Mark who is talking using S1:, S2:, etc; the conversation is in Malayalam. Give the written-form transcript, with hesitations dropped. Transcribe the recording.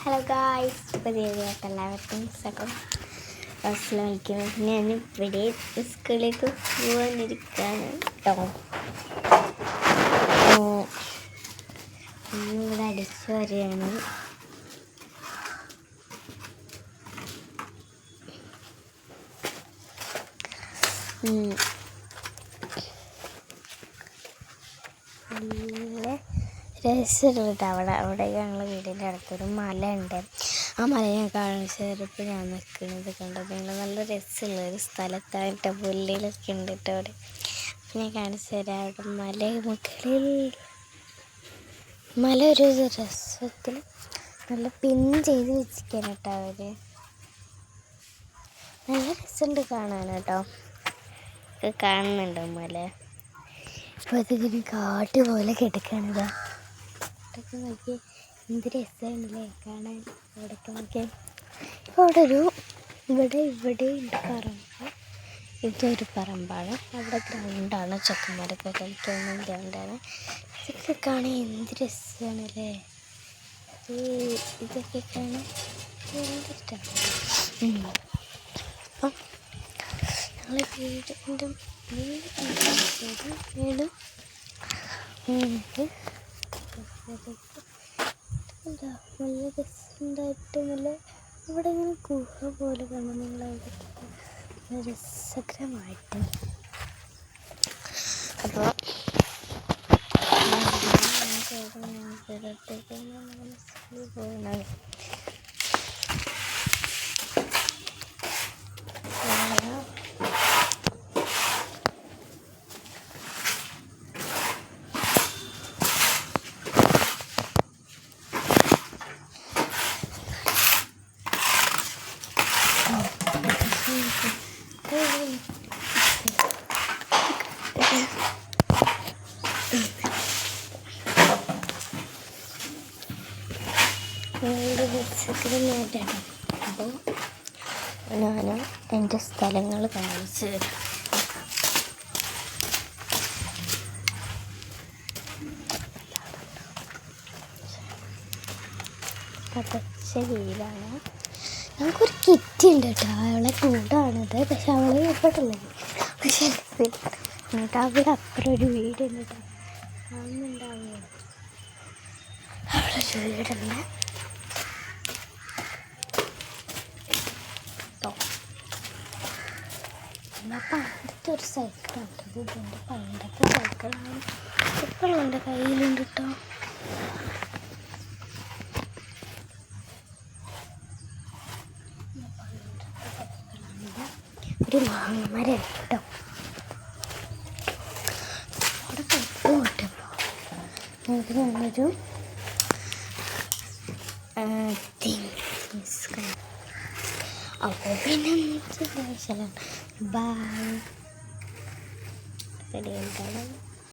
S1: ഹലോ ഗായ്സ്, പുതിയതായിട്ട് എല്ലാവർക്കും സ്വാഗതം. അസ്സലാമലൈക്കും. ഞാൻ ഇവിടെ സ്കൂളിലേക്ക് പോകാനിരിക്കുകയാണ് കേട്ടോ. ഇവിടെ അടിച്ചു വരികയാണ്. നല്ല രസമുണ്ട്. അവിടെ ഞങ്ങൾ വീടിൻ്റെ അടുത്തൊരു മല ഉണ്ട്. ആ മല ഞാൻ കാണിച്ചപ്പോൾ ഞാൻ നിൽക്കുന്നത് കണ്ടത് നിങ്ങൾ നല്ല രസമുള്ളൊരു സ്ഥലത്തായിട്ട് പുല്ലിലൊക്കെ ഉണ്ട് കേട്ടോ. അവിടെ ഞാൻ കാണിച്ചു തരാം. അവിടെ മുകളിൽ മല ഒരു രസത്തിൽ നല്ല പിൻ ചെയ്ത് വെച്ചിരിക്കാൻ കേട്ടോ. അവർ നല്ല രസമുണ്ട് കാണാൻ കേട്ടോ. കാണുന്നുണ്ടോ മല? അപ്പോൾ അതിങ്ങനെ കാട്ട് പോലെ കിടക്കണതാ. അവിടെയൊക്കെ നോക്കി എന്ത് രസമാണല്ലേ കാണാൻ. അവിടെയൊക്കെ നോക്കിയാൽ ഇപ്പോൾ ഇവിടെ ഉണ്ട് പറമ്പ്. ഇതൊരു പറമ്പാണ്. അവിടെ ഗ്രൗണ്ടാണ്. ചെക്കന്മാരൊക്കെ കളിക്കുന്ന ഗ്രൗണ്ടാണ്. ഇതൊക്കെ കാണാൻ എന്ത് രസമാണല്ലേ. ഇതൊക്കെ കാണാൻ എന്തിഷ്ടമാണ്. അപ്പം ഞങ്ങളെ വീട് നല്ല രസമുണ്ടായിട്ട് നല്ല ഇവിടെ ഇങ്ങനെ ഗുഹ പോലെ കാണാം. നിങ്ങളവിടെ രസകരമായിട്ട്. അപ്പോൾ പോകുന്നത് രസകരമായിട്ടാണ്. അപ്പോൾ ഞാൻ എൻ്റെ സ്ഥലങ്ങൾ കാണിച്ചു തരാം. പതച്ച വെയിലാണ്. ഞങ്ങൾക്കൊരു കിറ്റ് ഉണ്ട് കേട്ടോ. അവളെ കൂടാണിത്. പക്ഷെ അവളെ ഇപ്പോഴുള്ളത് പക്ഷേ എന്നിട്ട് അവിടെ അപ്പുറം ഒരു വീടുണ്ട് കേട്ടോ. കാണുന്നുണ്ടാവുമോ? അവളൊരു വീടുണ്ട് കേട്ടോ. പിന്നെ പണ്ടത്തെ ഒരു സൈക്കിളുണ്ട്. ഇതിൻ്റെ പണ്ടത്തെ സൈക്കിളാണ്. ഇപ്പോഴും എൻ്റെ കയ്യിലുണ്ട് കേട്ടോ. ഒരു മാമരം കേട്ടോ. അവിടെ പോയിട്ട് നമുക്ക് ഞാനൊരു അപ്പോൾ പിന്നെ ബൈ.